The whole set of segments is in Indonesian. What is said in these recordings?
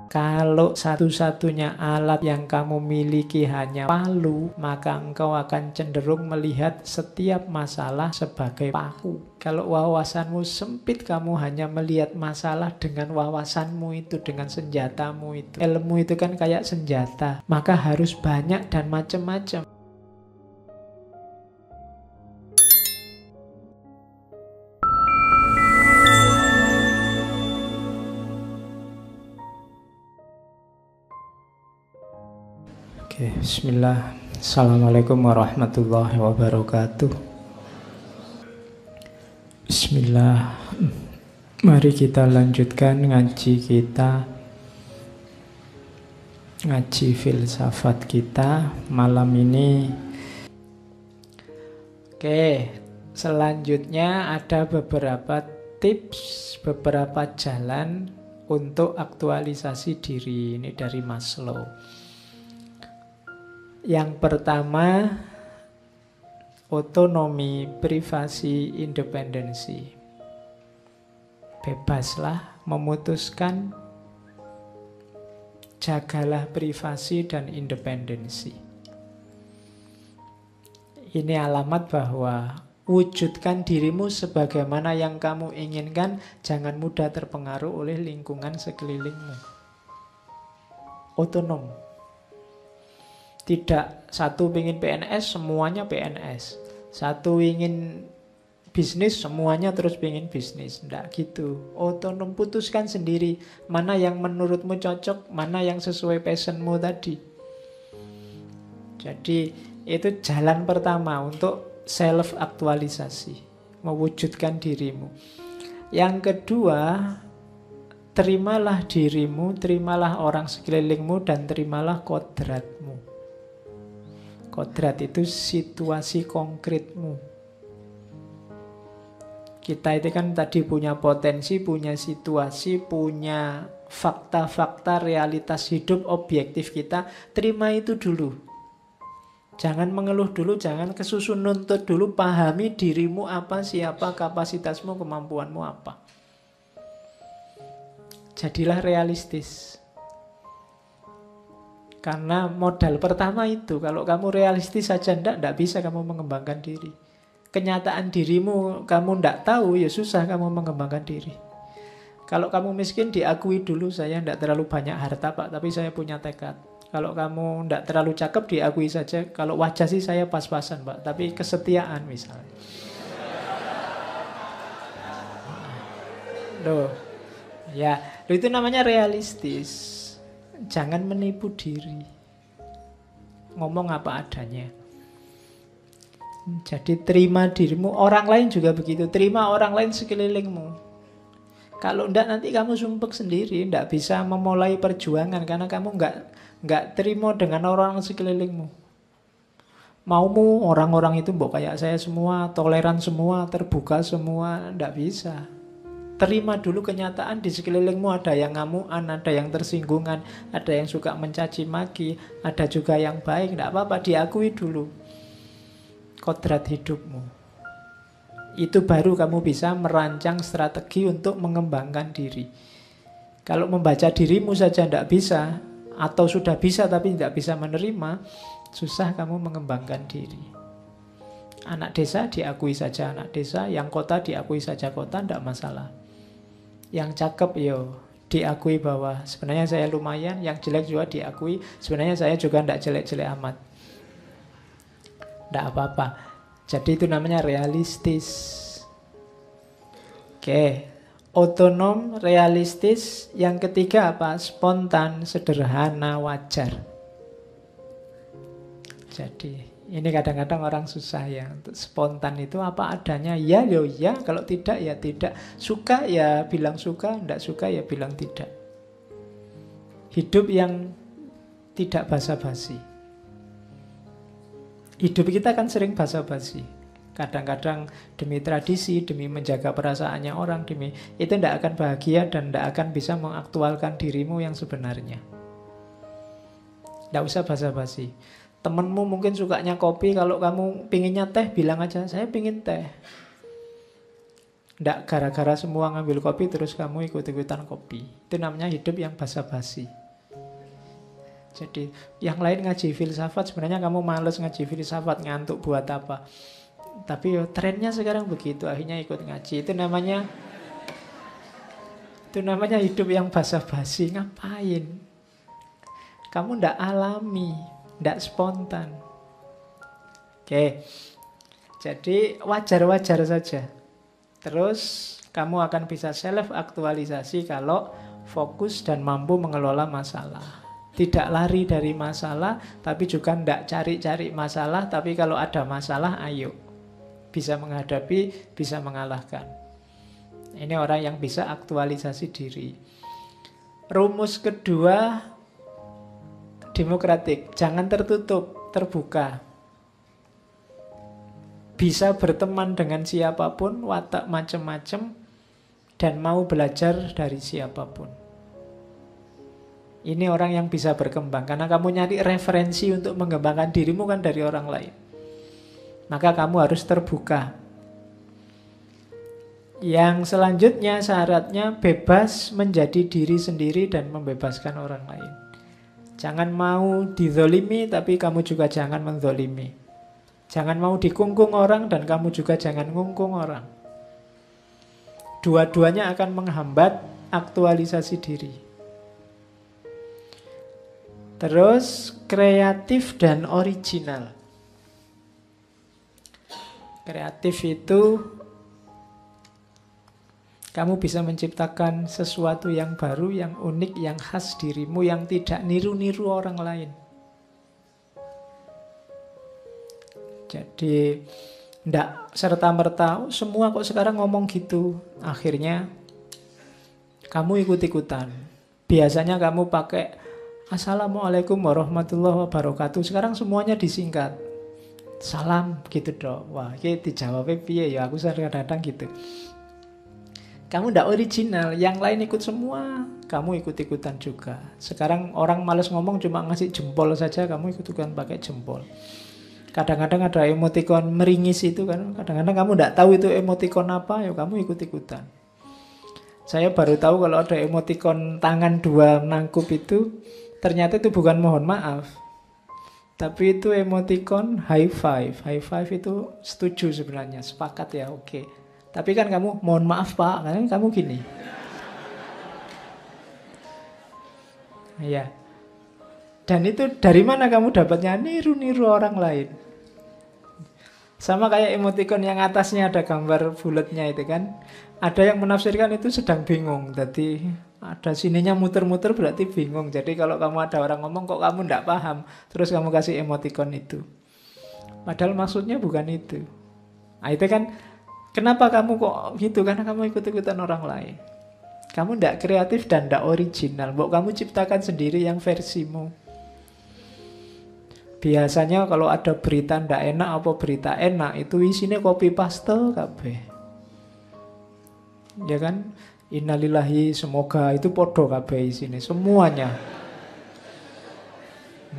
Kalau satu-satunya alat yang kamu miliki hanya palu, maka engkau akan cenderung melihat setiap masalah sebagai paku. Kalau wawasanmu sempit, kamu hanya melihat masalah dengan wawasanmu itu, dengan senjatamu itu. Ilmu itu kan kayak senjata, maka harus banyak dan macam-macam. Oke, bismillah. Assalamualaikum warahmatullahi wabarakatuh. Bismillah. Mari kita lanjutkan ngaji kita. Ngaji filsafat kita malam ini. Oke, selanjutnya ada beberapa tips, beberapa jalan untuk aktualisasi diri. Ini dari Maslow. Yang pertama, otonomi, privasi, independensi. Bebaslah memutuskan, jagalah privasi dan independensi. Ini alamat bahwa wujudkan dirimu sebagaimana yang kamu inginkan, jangan mudah terpengaruh oleh lingkungan sekelilingmu. Otonom. Tidak satu ingin PNS, semuanya PNS. Satu ingin bisnis, semuanya terus ingin bisnis. Tidak gitu. Otonom, putuskan sendiri mana yang menurutmu cocok, mana yang sesuai passionmu tadi. Jadi itu jalan pertama untuk self-aktualisasi, mewujudkan dirimu. Yang kedua, terimalah dirimu, terimalah orang sekelilingmu, dan terimalah kodratmu. Kodrat itu situasi konkretmu. Kita itu kan tadi punya potensi, punya situasi, punya fakta-fakta realitas hidup objektif kita. Terima itu dulu. Jangan mengeluh dulu, jangan kesusun nuntut dulu. Pahami dirimu apa, siapa, kapasitasmu, kemampuanmu apa. Jadilah realistis. Karena modal pertama itu, kalau kamu realistis saja tidak bisa kamu mengembangkan diri. Kenyataan dirimu kamu tidak tahu, ya susah kamu mengembangkan diri. Kalau kamu miskin, diakui dulu, saya tidak terlalu banyak harta Pak, tapi saya punya tekad. Kalau kamu tidak terlalu cakep, diakui saja. Kalau wajah sih saya pas-pasan Pak, tapi kesetiaan misalnya. Loh, ya, itu namanya realistis. Jangan menipu diri. Ngomong apa adanya. Jadi terima dirimu. Orang lain juga begitu. Terima orang lain sekelilingmu. Kalau enggak nanti kamu sumpek sendiri. Enggak bisa memulai perjuangan. Karena kamu enggak terima dengan orang sekelilingmu. Maumu orang-orang itu kayak saya semua, toleran semua, terbuka semua. Enggak bisa. Terima dulu kenyataan di sekelilingmu ada yang ngamuan, ada yang tersinggungan, ada yang suka mencaci maki, ada juga yang baik. Tidak apa-apa, diakui dulu kodrat hidupmu. Itu baru kamu bisa merancang strategi untuk mengembangkan diri. Kalau membaca dirimu saja tidak bisa, atau sudah bisa tapi tidak bisa menerima, susah kamu mengembangkan diri. Anak desa diakui saja anak desa, yang kota diakui saja kota, tidak masalah. Yang cakep yo diakui bahwa sebenarnya saya lumayan, yang jelek juga diakui, sebenarnya saya juga tidak jelek-jelek amat. Tidak apa-apa. Jadi itu namanya realistis. Oke, otonom, realistis. Yang ketiga apa? Spontan, sederhana, wajar. Jadi ini kadang-kadang orang susah ya. Untuk spontan itu apa adanya. Ya, ya. Kalau tidak, ya tidak. Suka, ya bilang suka. Tidak suka, ya bilang tidak. Hidup yang tidak basa-basi. Hidup kita kan sering basa-basi. Kadang-kadang demi tradisi, demi menjaga perasaannya orang, demi itu tidak akan bahagia dan tidak akan bisa mengaktualkan dirimu yang sebenarnya. Tidak usah basa-basi. Temenmu mungkin sukanya kopi, kalau kamu pinginnya teh, bilang aja, saya pingin teh. Nggak gara-gara semua ngambil kopi terus kamu ikut-ikutan kopi. Itu namanya hidup yang basa-basi. Jadi yang lain ngaji filsafat, sebenarnya kamu males ngaji filsafat, ngantuk buat apa. Tapi trennya sekarang begitu, akhirnya ikut ngaji. Itu namanya hidup yang basa-basi. Ngapain? Kamu ndak alami, ndak spontan. Oke. Jadi wajar-wajar saja. Terus kamu akan bisa self-aktualisasi kalau fokus dan mampu mengelola masalah. Tidak lari dari masalah, tapi juga tidak cari-cari masalah. Tapi kalau ada masalah, ayo. Bisa menghadapi, bisa mengalahkan. Ini orang yang bisa aktualisasi diri. Rumus kedua, demokratik. Jangan tertutup, terbuka. Bisa berteman dengan siapapun, watak macam-macam, dan mau belajar dari siapapun. Ini orang yang bisa berkembang, karena kamu nyari referensi untuk mengembangkan dirimu kan dari orang lain. Maka kamu harus terbuka. Yang selanjutnya syaratnya bebas menjadi diri sendiri dan membebaskan orang lain. Jangan mau dizolimi, tapi kamu juga jangan menzolimi. Jangan mau dikungkung orang dan kamu juga jangan ngungkung orang. Dua-duanya akan menghambat aktualisasi diri. Terus kreatif dan original. Kreatif itu kamu bisa menciptakan sesuatu yang baru, yang unik, yang khas dirimu, yang tidak niru-niru orang lain. Jadi ndak serta-merta semua kok sekarang ngomong gitu. Akhirnya kamu ikut-ikutan. Biasanya kamu pakai Assalamualaikum warahmatullahi wabarakatuh. Sekarang semuanya disingkat. Salam gitu dong. Wah, ini dijawabnya piye ya? Aku kadang-kadang gitu. Kamu ndak original, yang lain ikut semua, kamu ikut-ikutan juga. Sekarang orang malas ngomong cuma ngasih jempol saja, kamu ikut-ikutan pakai jempol. Kadang-kadang ada emotikon meringis itu kan. Kadang-kadang kamu ndak tahu itu emotikon apa, ya kamu ikut-ikutan. Saya baru tahu kalau ada emotikon tangan dua nangkup itu, ternyata itu bukan mohon maaf. Tapi itu emotikon high five. High five itu setuju sebenarnya, sepakat ya, oke. Tapi kan kamu mohon maaf Pak, kan kamu gini. Ya. Dan itu dari mana kamu dapatnya? Niru-niru orang lain. Sama kayak emotikon yang atasnya ada gambar bulatnya itu kan. Ada yang menafsirkan itu sedang bingung. Jadi ada sininya muter-muter berarti bingung. Jadi kalau kamu ada orang ngomong kok kamu tidak paham, terus kamu kasih emotikon itu. Padahal maksudnya bukan itu. Nah itu kan, kenapa kamu kok gitu? Karena kamu ikut-ikutan orang lain. Kamu tidak kreatif dan tidak original. Kamu ciptakan sendiri yang versimu. Biasanya kalau ada berita ndak enak apa berita enak, itu isinya copy paste kabeh. Ya kan? Innalillahi, semoga itu podo kabeh isine semuanya.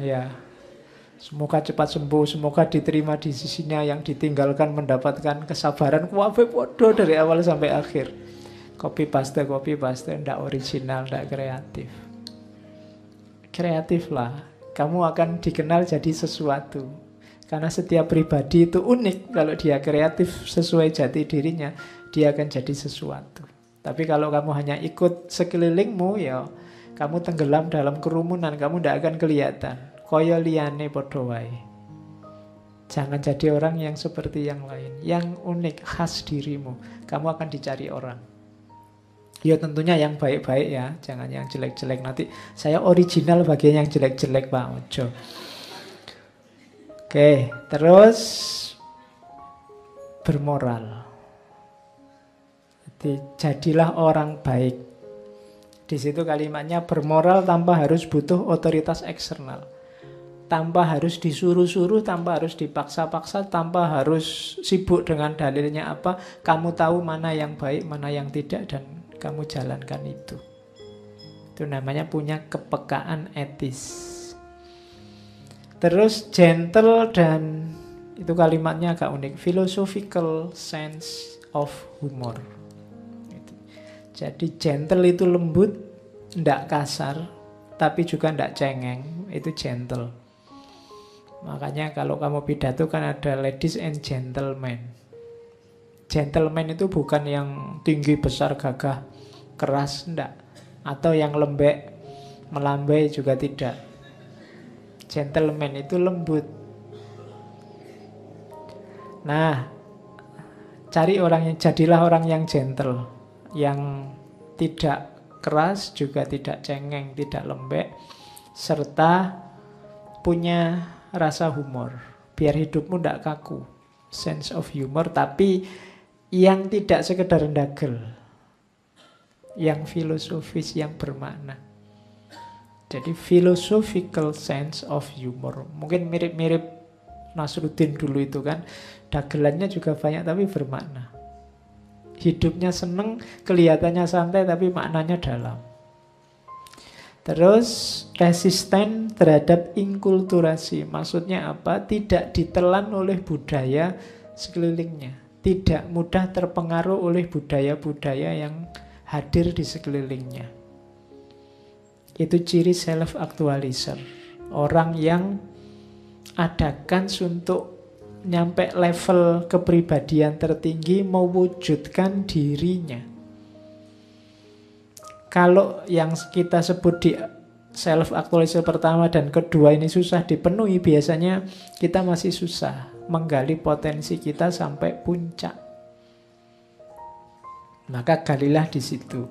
Ya. Semoga cepat sembuh, semoga diterima di sisinya, yang ditinggalkan mendapatkan kesabaran. Kabeh podo dari awal sampai akhir. Copy paste, ndak original, ndak kreatif. Kreatif lah. Kamu akan dikenal jadi sesuatu. Karena setiap pribadi itu unik. Kalau dia kreatif sesuai jati dirinya, dia akan jadi sesuatu. Tapi kalau kamu hanya ikut sekelilingmu, ya kamu tenggelam dalam kerumunan, kamu tidak akan kelihatan. Koyo liyane padha wae. Jangan jadi orang yang seperti yang lain, yang unik, khas dirimu. Kamu akan dicari orang. Ya tentunya yang baik-baik ya, jangan yang jelek-jelek. Nanti saya original bagian yang jelek-jelek Pak Ojo. Oke, terus bermoral. Jadi jadilah orang baik. Di situ kalimatnya bermoral tanpa harus butuh otoritas eksternal. Tanpa harus disuruh-suruh, tanpa harus dipaksa-paksa, tanpa harus sibuk dengan dalilnya apa. Kamu tahu mana yang baik, mana yang tidak, dan kamu jalankan itu. Itu namanya punya kepekaan etis. Terus gentle dan itu kalimatnya agak unik. Philosophical sense of humor. Jadi gentle itu lembut, ndak kasar, tapi juga ndak cengeng. Itu gentle. Makanya kalau kamu pidato kan ada ladies and gentlemen. Gentleman itu bukan yang tinggi, besar, gagah, keras, ndak. Atau yang lembek, melambai juga tidak. Gentleman itu lembut. Nah, jadilah orang yang gentle, yang tidak keras juga tidak cengeng, tidak lembek, serta punya rasa humor. Biar hidupmu tidak kaku, sense of humor, tapi yang tidak sekedar ndagel, yang filosofis, yang bermakna. Jadi philosophical sense of humor. Mungkin mirip-mirip Nasruddin dulu itu kan, dagelannya juga banyak tapi bermakna. Hidupnya seneng, kelihatannya santai tapi maknanya dalam. Terus resisten terhadap inkulturasi. Maksudnya apa? Tidak ditelan oleh budaya sekelilingnya. Tidak mudah terpengaruh oleh budaya-budaya yang hadir di sekelilingnya. Itu ciri self-actualizer. Orang yang ada kans untuk nyampe level kepribadian tertinggi, mewujudkan dirinya. Kalau yang kita sebut di self-actualizer pertama dan kedua ini susah dipenuhi, biasanya kita masih susah menggali potensi kita sampai puncak. Maka galilah di situ.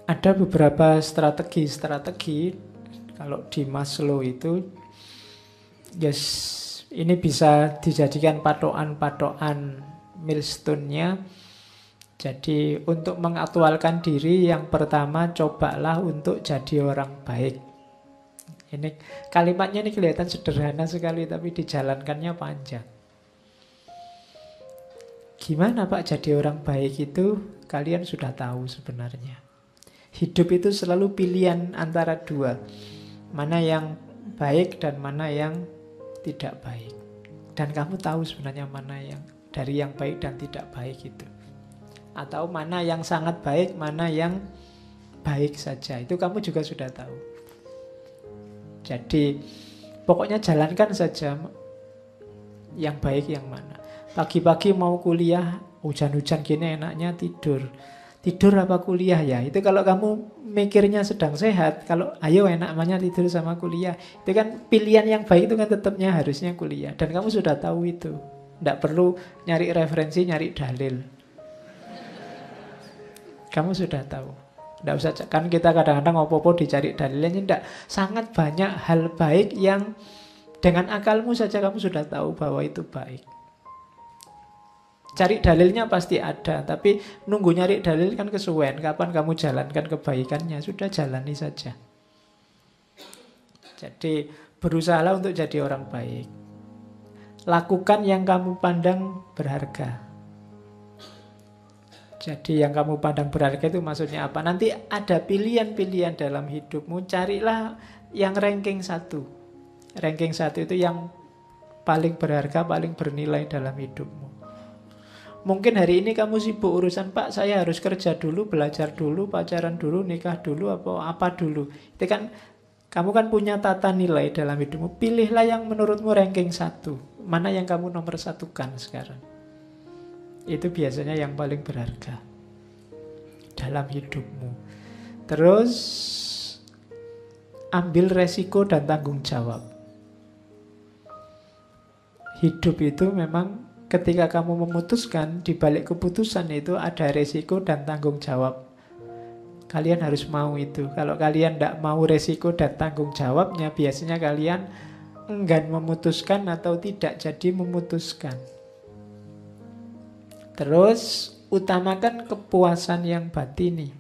Ada beberapa strategi kalau di Maslow itu, yes, ini bisa dijadikan patokan milestone-nya. Jadi untuk mengaktualkan diri, yang pertama cobalah untuk jadi orang baik. Ini kalimatnya ini kelihatan sederhana sekali, tapi dijalankannya panjang. Gimana Pak jadi orang baik itu? Kalian sudah tahu sebenarnya. Hidup itu selalu pilihan antara dua. Mana yang baik dan mana yang tidak baik. Dan kamu tahu sebenarnya mana yang dari yang baik dan tidak baik itu. Atau mana yang sangat baik, mana yang baik saja. Itu kamu juga sudah tahu. Jadi pokoknya jalankan saja yang baik yang mana. Pagi-pagi mau kuliah, hujan-hujan gini enaknya tidur. Tidur apa kuliah ya? Itu kalau kamu mikirnya sedang sehat. Kalau ayo enaknya tidur sama kuliah, itu kan pilihan yang baik. Itu kan tetapnya harusnya kuliah. Dan kamu sudah tahu itu. Tidak perlu nyari referensi, nyari dalil. Kamu sudah tahu. Tidak usah, kan kita kadang-kadang opo-opo dicari dalilnya. Tidak. Sangat banyak hal baik yang dengan akalmu saja kamu sudah tahu bahwa itu baik. Cari dalilnya pasti ada, tapi nunggu nyari dalil kan kesuwen. Kapan kamu jalankan kebaikannya, sudah jalani saja. Jadi berusahalah untuk jadi orang baik. Lakukan yang kamu pandang berharga. Jadi yang kamu pandang berharga itu maksudnya apa? Nanti ada pilihan-pilihan dalam hidupmu, carilah yang ranking 1. Ranking 1 itu yang paling berharga, paling bernilai dalam hidupmu. Mungkin hari ini kamu sibuk urusan, Pak, saya harus kerja dulu, belajar dulu, pacaran dulu, nikah dulu, apa dulu. Itu kan kamu kan punya tata nilai dalam hidupmu. Pilihlah yang menurutmu ranking 1. Mana yang kamu nomor satukan sekarang. Itu biasanya yang paling berharga dalam hidupmu. Terus ambil resiko dan tanggung jawab. Hidup itu memang ketika kamu memutuskan, di balik keputusan itu ada resiko dan tanggung jawab. Kalian harus mau itu. Kalau kalian tidak mau resiko dan tanggung jawabnya, biasanya kalian enggan memutuskan atau tidak jadi memutuskan. Terus utamakan kepuasan yang batini.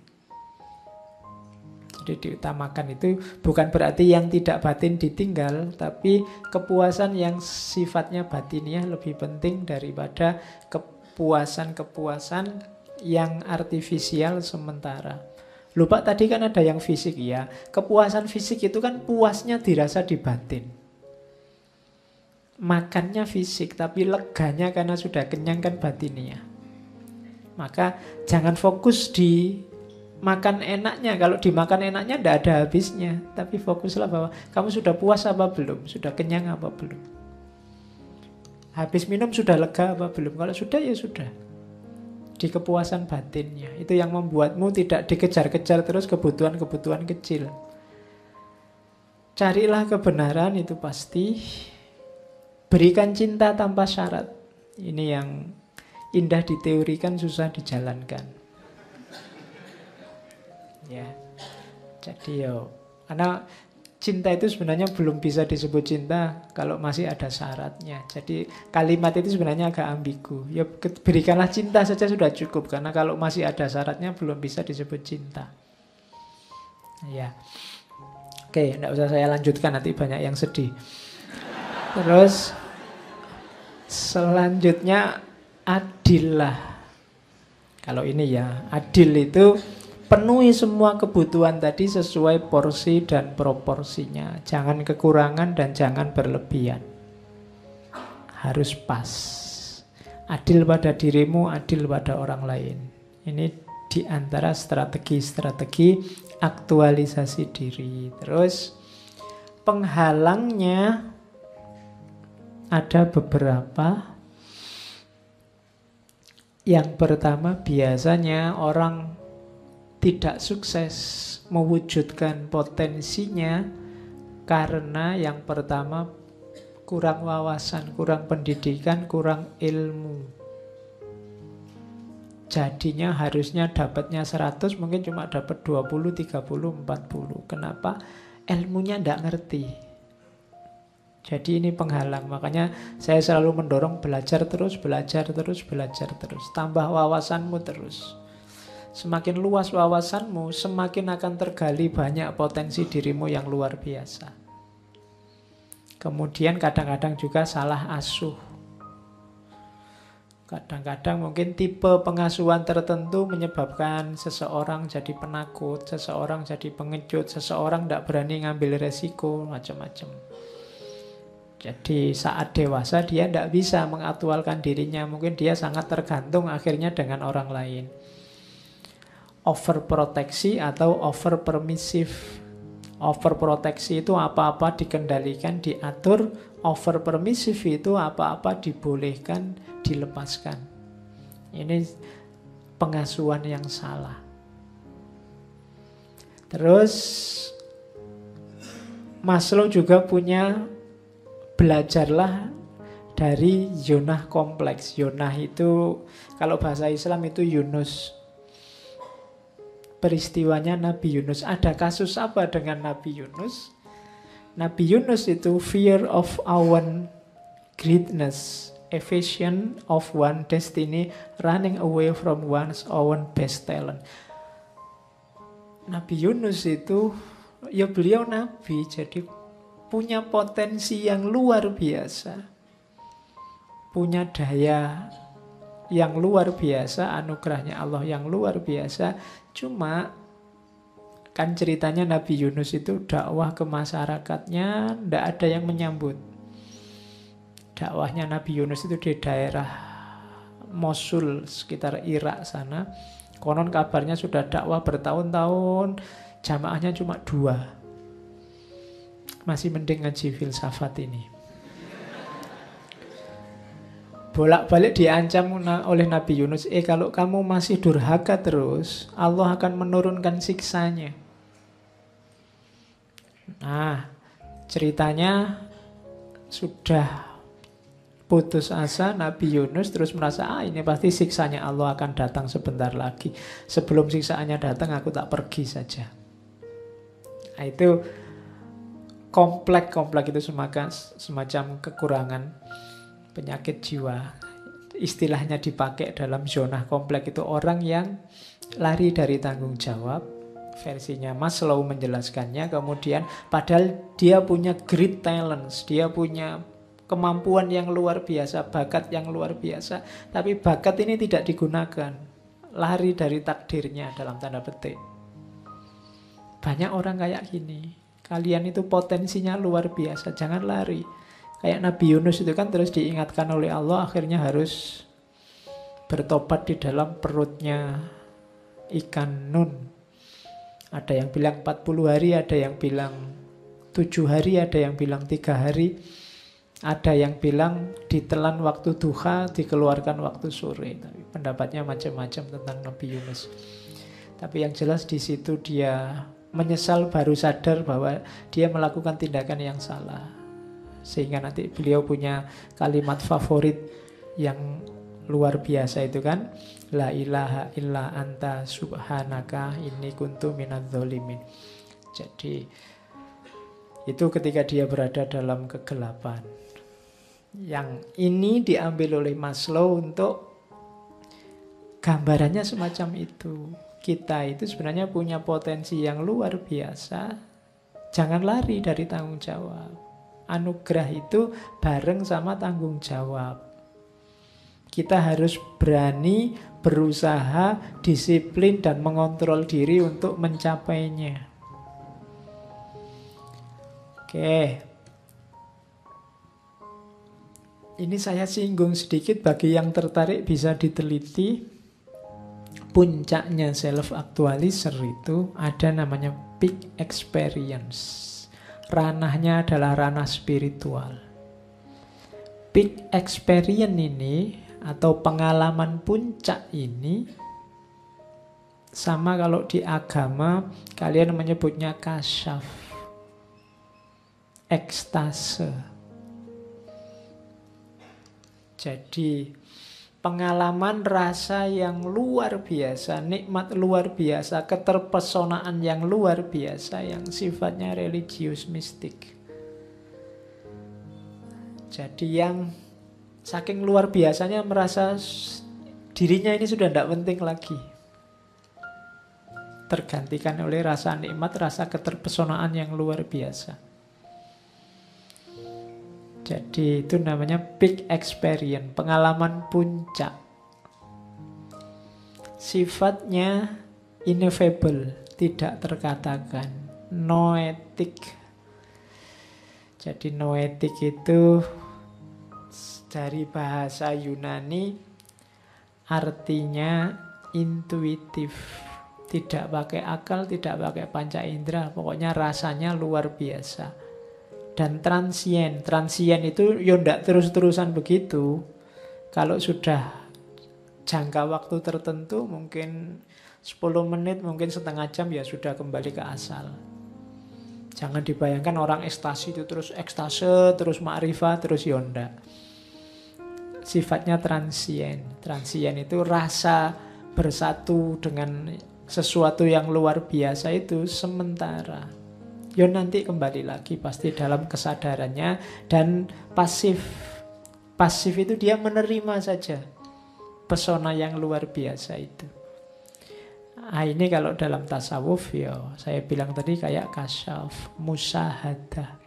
Jadi diutamakan itu bukan berarti yang tidak batin ditinggal, tapi kepuasan yang sifatnya batiniah lebih penting daripada kepuasan-kepuasan yang artifisial sementara. Lupa tadi kan ada yang fisik ya. Kepuasan fisik itu kan puasnya dirasa di batin. Makannya fisik, tapi leganya karena sudah kenyang kan batiniah. Maka jangan fokus di makan enaknya. Kalau dimakan enaknya tidak ada habisnya. Tapi fokuslah bahwa kamu sudah puas apa belum, sudah kenyang apa belum, habis minum sudah lega apa belum. Kalau sudah ya sudah, di kepuasan batinnya. Itu yang membuatmu tidak dikejar-kejar terus kebutuhan-kebutuhan kecil. Carilah kebenaran itu pasti. Berikan cinta tanpa syarat. Ini yang indah diteorikan, susah dijalankan. Ya. Jadi karena cinta itu sebenarnya belum bisa disebut cinta kalau masih ada syaratnya. Jadi kalimat itu sebenarnya agak ambigu. Ya berikanlah cinta saja sudah cukup, karena kalau masih ada syaratnya belum bisa disebut cinta. Ya. Oke, tidak usah saya lanjutkan, nanti banyak yang sedih. Terus selanjutnya adillah. Kalau ini ya, adil itu penuhi semua kebutuhan tadi sesuai porsi dan proporsinya. Jangan kekurangan dan jangan berlebihan. Harus pas. Adil pada dirimu, adil pada orang lain. Ini di antara strategi-strategi aktualisasi diri. Terus penghalangnya ada beberapa. Yang pertama, biasanya orang tidak sukses mewujudkan potensinya karena yang pertama kurang wawasan, kurang pendidikan, kurang ilmu. Jadinya harusnya dapatnya 100, mungkin cuma dapat 20, 30, 40. Kenapa? Ilmunya tidak ngerti. Jadi ini penghalang. Makanya saya selalu mendorong belajar terus, belajar terus, belajar terus. Tambah wawasanmu terus. Semakin luas wawasanmu, semakin akan tergali banyak potensi dirimu yang luar biasa. Kemudian kadang-kadang juga salah asuh. Kadang-kadang mungkin tipe pengasuhan tertentu menyebabkan seseorang jadi penakut, seseorang jadi pengecut, seseorang tidak berani ngambil resiko, macam-macam. Jadi saat dewasa dia tidak bisa mengaktualkan dirinya. Mungkin dia sangat tergantung akhirnya dengan orang lain. Overproteksi atau overpermisif. Overproteksi itu apa-apa dikendalikan, diatur. Overpermisif itu apa-apa dibolehkan, dilepaskan. Ini pengasuhan yang salah. Terus Maslow juga punya, belajarlah dari Yonah kompleks. Yonah itu kalau bahasa Islam itu Yunus. Peristiwanya Nabi Yunus. Ada kasus apa dengan Nabi Yunus? Nabi Yunus itu fear of own greatness, evasion of one destiny, running away from one's own best talent. Nabi Yunus itu, ya beliau Nabi, jadi punya potensi yang luar biasa. Punya daya yang luar biasa, anugerahnya Allah yang luar biasa. Cuma kan ceritanya Nabi Yunus itu dakwah ke masyarakatnya tidak ada yang menyambut. Dakwahnya Nabi Yunus itu di daerah Mosul, sekitar Irak sana. Konon kabarnya sudah dakwah bertahun-tahun, jamaahnya cuma 2. Masih mending ngaji filsafat ini. Bolak-balik diancam oleh Nabi Yunus, kalau kamu masih durhaka terus, Allah akan menurunkan siksanya. Nah, ceritanya sudah putus asa Nabi Yunus, terus merasa ini pasti siksanya Allah akan datang sebentar lagi. Sebelum siksaannya datang aku tak pergi saja. Nah, itu komplek itu semacam kekurangan, penyakit jiwa. Istilahnya dipakai dalam zona komplek itu orang yang lari dari tanggung jawab. Versinya Maslow menjelaskannya. Kemudian padahal dia punya great talents, dia punya kemampuan yang luar biasa, bakat yang luar biasa, tapi bakat ini tidak digunakan. Lari dari takdirnya dalam tanda petik. Banyak orang kayak gini. Kalian itu potensinya luar biasa, jangan lari. Kayak Nabi Yunus itu kan terus diingatkan oleh Allah, akhirnya harus bertobat di dalam perutnya ikan nun. Ada yang bilang 40 hari, ada yang bilang 7 hari, ada yang bilang 3 hari, ada yang bilang ditelan waktu duha, dikeluarkan waktu sore. Tapi pendapatnya macam-macam tentang Nabi Yunus. Tapi yang jelas di situ dia menyesal, baru sadar bahwa dia melakukan tindakan yang salah. Sehingga nanti beliau punya kalimat favorit yang luar biasa itu kan, la ilaha illa anta subhanaka inni kuntu minadz dzalimin. Jadi itu ketika dia berada dalam kegelapan. Yang ini diambil oleh Maslow untuk gambarannya semacam itu. Kita itu sebenarnya punya potensi yang luar biasa. Jangan lari dari tanggung jawab. Anugerah itu bareng sama tanggung jawab. Kita harus berani, berusaha, disiplin, dan mengontrol diri untuk mencapainya. Oke. Ini saya singgung sedikit, bagi yang tertarik bisa diteliti. Puncaknya self-actualizer itu ada namanya peak experience. Ranahnya adalah ranah spiritual. Peak experience ini atau pengalaman puncak ini sama kalau di agama kalian menyebutnya kasyaf, ekstase. Jadi pengalaman rasa yang luar biasa, nikmat luar biasa, keterpesonaan yang luar biasa yang sifatnya religius mistik. Jadi yang saking luar biasanya merasa dirinya ini sudah tidak penting lagi. Tergantikan oleh rasa nikmat, rasa keterpesonaan yang luar biasa. Jadi itu namanya peak experience, pengalaman puncak. Sifatnya ineffable, tidak terkatakan, noetik. Jadi noetik itu dari bahasa Yunani artinya intuitif, tidak pakai akal, tidak pakai panca indera, pokoknya rasanya luar biasa. Dan transien, transien itu ya ndak terus-terusan begitu. Kalau sudah jangka waktu tertentu mungkin 10 menit, mungkin setengah jam ya sudah kembali ke asal. Jangan dibayangkan orang ekstasi itu terus ekstase, terus ma'rifah, terus ya ndak. Sifatnya transien. Transien itu rasa bersatu dengan sesuatu yang luar biasa itu sementara. Ya nanti kembali lagi pasti dalam kesadarannya. Dan pasif. Pasif itu dia menerima saja pesona yang luar biasa itu. Nah, ini kalau dalam tasawuf ya saya bilang tadi kayak kasyaf, musyahadah.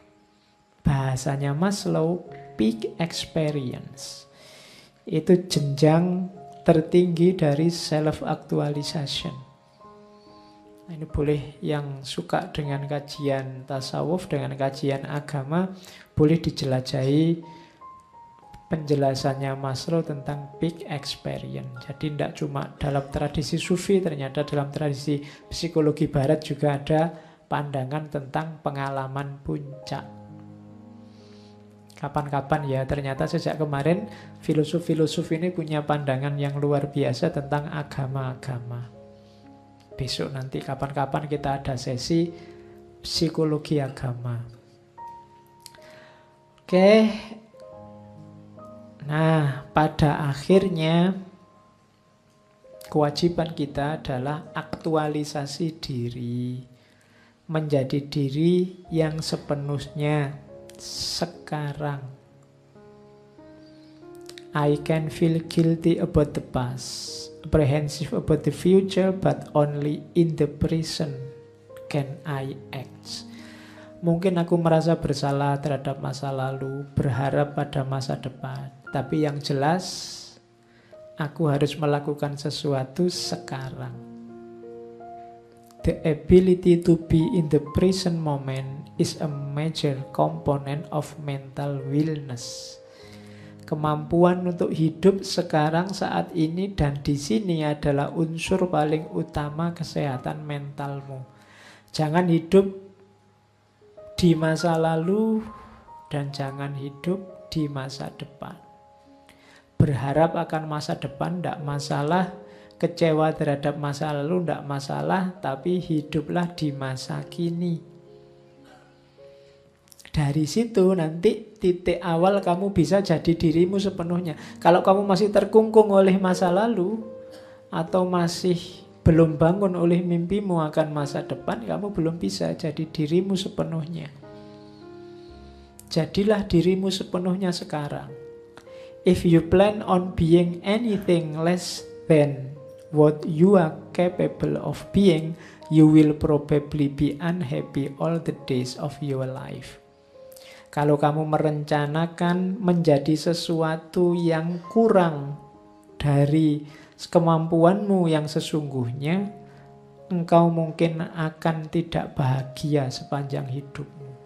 Bahasanya Maslow, peak experience. Itu jenjang tertinggi dari self-actualization. Ini boleh yang suka dengan kajian tasawuf, dengan kajian agama, boleh dijelajahi penjelasannya Maslow tentang peak experience. Jadi tidak cuma dalam tradisi sufi, ternyata dalam tradisi psikologi barat juga ada pandangan tentang pengalaman puncak. Kapan-kapan ya, ternyata sejak kemarin filosof-filosof ini punya pandangan yang luar biasa tentang agama-agama. Besok nanti kapan-kapan kita ada sesi psikologi agama. Oke. Nah, pada akhirnya kewajiban kita adalah aktualisasi diri, menjadi diri yang sepenuhnya sekarang. I can feel guilty about the past, apprehensive about the future, but only in the present can I act. Mungkin aku merasa bersalah terhadap masa lalu, berharap pada masa depan, tapi yang jelas aku harus melakukan sesuatu sekarang. The ability to be in the present moment is a major component of mental wellness. Kemampuan untuk hidup sekarang, saat ini, dan di sini adalah unsur paling utama kesehatan mentalmu. Jangan hidup di masa lalu dan jangan hidup di masa depan. Berharap akan masa depan tidak masalah, kecewa terhadap masa lalu tidak masalah, tapi hiduplah di masa kini. Dari situ nanti titik awal kamu bisa jadi dirimu sepenuhnya. Kalau kamu masih terkungkung oleh masa lalu atau masih belum bangun oleh mimpimu akan masa depan, kamu belum bisa jadi dirimu sepenuhnya. Jadilah dirimu sepenuhnya sekarang. If you plan on being anything less than what you are capable of being, you will probably be unhappy all the days of your life. Kalau kamu merencanakan menjadi sesuatu yang kurang dari kemampuanmu yang sesungguhnya, engkau mungkin akan tidak bahagia sepanjang hidupmu.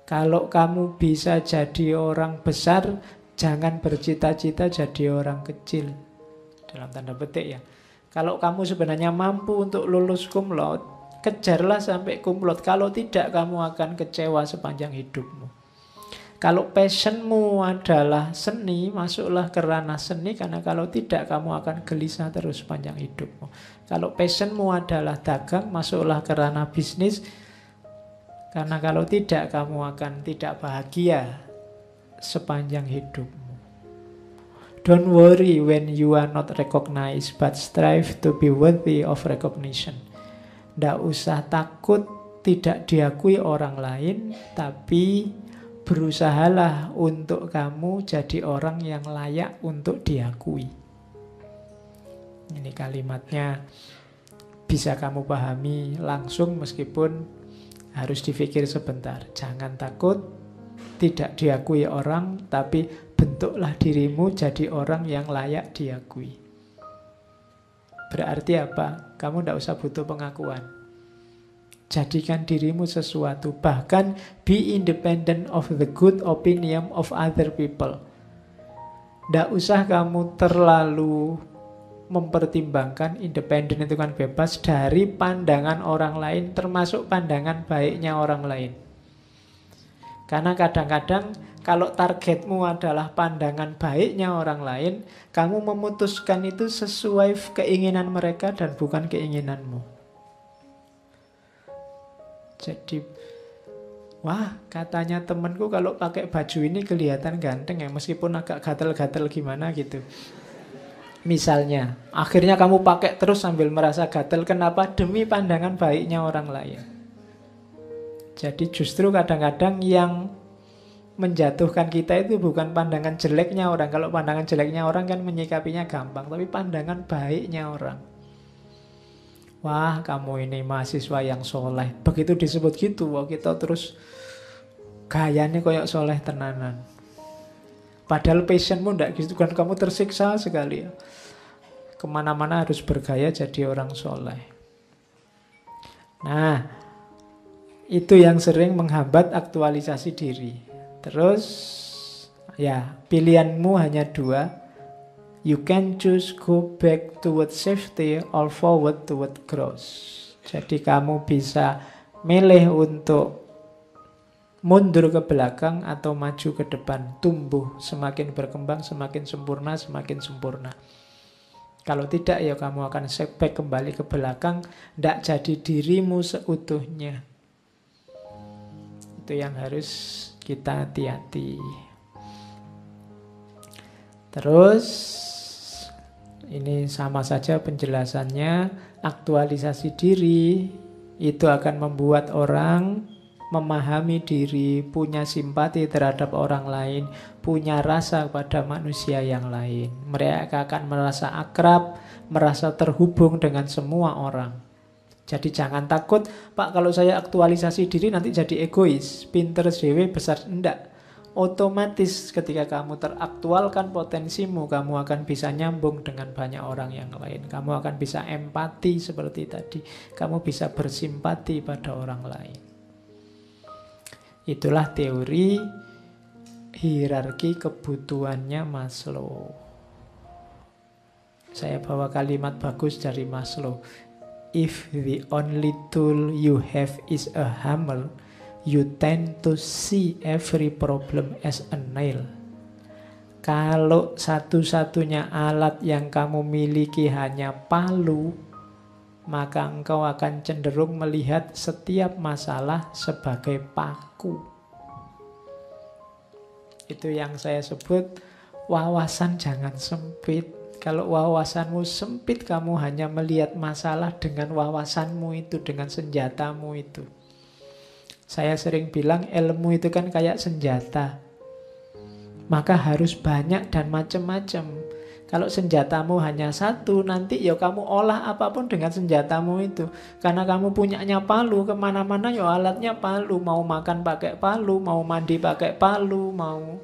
Kalau kamu bisa jadi orang besar, jangan bercita-cita jadi orang kecil. Dalam tanda petik ya. Kalau kamu sebenarnya mampu untuk lulus cum laude, kejarlah sampai cum laude. Kalau tidak, kamu akan kecewa sepanjang hidupmu. Kalau passionmu adalah seni, masuklah ke ranah seni, karena kalau tidak, kamu akan gelisah terus sepanjang hidupmu. Kalau passionmu adalah dagang, masuklah ke ranah bisnis, karena kalau tidak, kamu akan tidak bahagia sepanjang hidupmu. Don't worry when you are not recognized, but strive to be worthy of recognition. Tidak usah takut tidak diakui orang lain, tapi berusahalah untuk kamu jadi orang yang layak untuk diakui. Ini kalimatnya bisa kamu pahami langsung meskipun harus dipikir sebentar. Jangan takut tidak diakui orang, tapi bentuklah dirimu jadi orang yang layak diakui. Berarti apa? Kamu tidak usah butuh pengakuan. Jadikan dirimu sesuatu. Bahkan be independent of the good opinion of other people. Tidak usah kamu terlalu mempertimbangkan. Independen itu kan bebas dari pandangan orang lain, termasuk pandangan baiknya orang lain. Karena kadang-kadang kalau targetmu adalah pandangan baiknya orang lain, kamu memutuskan itu sesuai keinginan mereka dan bukan keinginanmu. Jadi, wah, katanya temanku kalau pakai baju ini kelihatan ganteng ya, meskipun agak gatel-gatel gimana gitu. Misalnya, akhirnya kamu pakai terus sambil merasa gatel. Kenapa? Demi pandangan baiknya orang lain. Jadi justru kadang-kadang yang menjatuhkan kita itu bukan pandangan jeleknya orang. Kalau pandangan jeleknya orang kan menyikapinya gampang, tapi pandangan baiknya orang. Wah, kamu ini mahasiswa yang soleh. Begitu disebut gitu, wah kita terus gayanya kayak soleh tenanan. Padahal passionmu enggak gitu kan, kamu tersiksa sekali ya. Kemana-mana harus bergaya jadi orang soleh. Nah, itu yang sering menghambat aktualisasi diri. Terus, ya pilihanmu hanya dua. You can choose go back toward safety or forward toward growth. Jadi kamu bisa milih untuk mundur ke belakang atau maju ke depan. Tumbuh, semakin berkembang, semakin sempurna, semakin sempurna. Kalau tidak ya kamu akan setback kembali ke belakang, tidak jadi dirimu seutuhnya. Itu yang harus kita hati-hati. Terus ini sama saja penjelasannya. Aktualisasi diri itu akan membuat orang memahami diri, punya simpati terhadap orang lain, punya rasa pada manusia yang lain. Mereka akan merasa akrab, merasa terhubung dengan semua orang. Jadi jangan takut, Pak, kalau saya aktualisasi diri nanti jadi egois, pinter dewe besar. Enggak. Otomatis ketika kamu teraktualkan potensimu, kamu akan bisa nyambung dengan banyak orang yang lain. Kamu akan bisa empati seperti tadi. Kamu bisa bersimpati pada orang lain. Itulah teori hierarki kebutuhannya Maslow. Saya bawa kalimat bagus dari Maslow. If the only tool you have is a hammer, you tend to see every problem as a nail. Kalau satu-satunya alat yang kamu miliki hanya palu, maka engkau akan cenderung melihat setiap masalah sebagai paku. Itu yang saya sebut wawasan jangan sempit. Kalau wawasanmu sempit, kamu hanya melihat masalah dengan wawasanmu itu, dengan senjatamu itu. Saya sering bilang ilmu itu kan kayak senjata. Maka harus banyak dan macam-macam. Kalau senjatamu hanya satu, nanti ya kamu olah apapun dengan senjatamu itu. Karena kamu punyanya palu, kemana-mana ya alatnya palu. Mau makan pakai palu, mau mandi pakai palu, mau...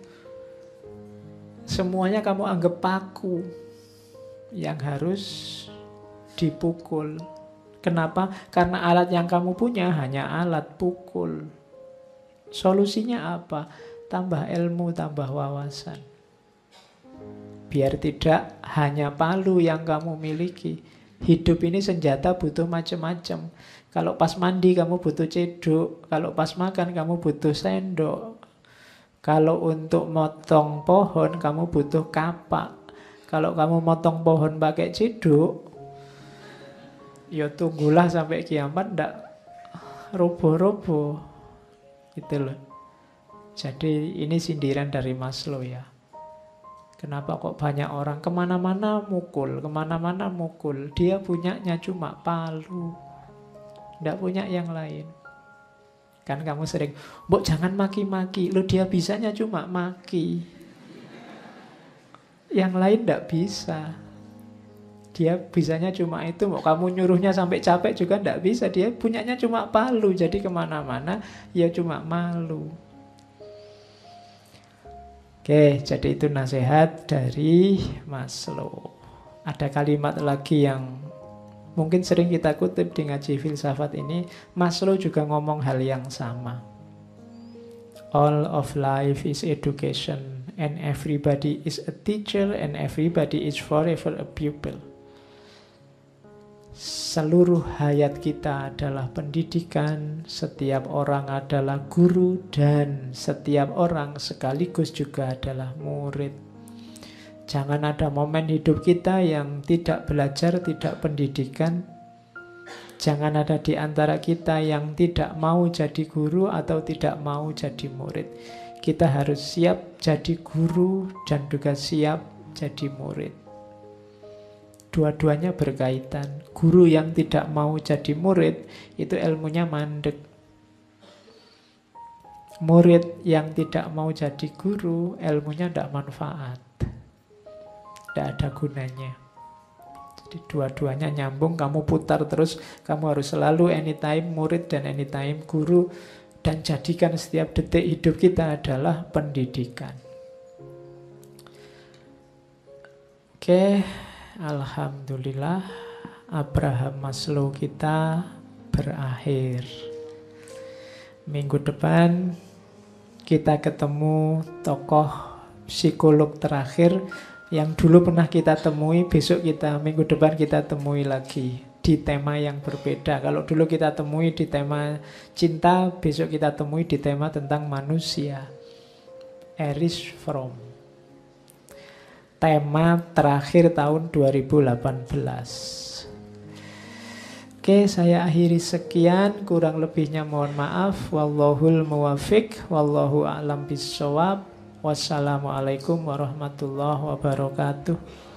Semuanya kamu anggap paku yang harus dipukul. Kenapa? Karena alat yang kamu punya hanya alat pukul. Solusinya apa? Tambah ilmu, tambah wawasan. Biar tidak hanya palu yang kamu miliki. Hidup ini senjata butuh macam-macam. Kalau pas mandi kamu butuh cedok. Kalau pas makan kamu butuh sendok. Kalau untuk motong pohon kamu butuh kapak. Kalau kamu motong pohon pakai cedok, ya tunggulah sampai kiamat ndak roboh-roboh. Gitu loh. Jadi ini sindiran dari Maslow ya. Kenapa kok banyak orang kemana-mana mukul, kemana-mana mukul. Dia punyanya cuma palu, ndak punya yang lain. Kan kamu sering, "Mbok jangan maki-maki." Loh dia bisanya cuma maki. Yang lain ndak bisa. Dia bisanya cuma itu. Mau kamu nyuruhnya sampai capek juga ndak bisa. Dia punyanya cuma palu. Jadi kemana-mana ya cuma malu. Oke, jadi itu nasihat dari Maslow. Ada kalimat lagi yang mungkin sering kita kutip di ngaji filsafat ini. Maslow juga ngomong hal yang sama. All of life is education. And everybody is a teacher, and everybody is forever a pupil. Seluruh hayat kita adalah pendidikan, setiap orang adalah guru, dan setiap orang sekaligus juga adalah murid. Jangan ada momen hidup kita yang tidak belajar, tidak pendidikan. Jangan ada di antara kita yang tidak mau jadi guru atau tidak mau jadi murid. Kita harus siap jadi guru dan juga siap jadi murid. Dua-duanya berkaitan. Guru yang tidak mau jadi murid, itu ilmunya mandek. Murid yang tidak mau jadi guru, ilmunya tidak manfaat. Tidak ada gunanya. Jadi dua-duanya nyambung, kamu putar terus. Kamu harus selalu anytime murid dan anytime guru. Dan jadikan setiap detik hidup kita adalah pendidikan. Oke, alhamdulillah Abraham Maslow kita berakhir. Minggu depan kita ketemu tokoh psikolog terakhir yang dulu pernah kita temui. Besok minggu depan kita temui lagi di tema yang berbeda. Kalau dulu kita temui di tema cinta, besok kita temui di tema tentang manusia. Erich Fromm. Tema terakhir tahun 2018. Oke, saya akhiri sekian. Kurang lebihnya mohon maaf. Wallahul muwafiq. Wallahu a'lam bishawab. Wassalamualaikum warahmatullahi wabarakatuh.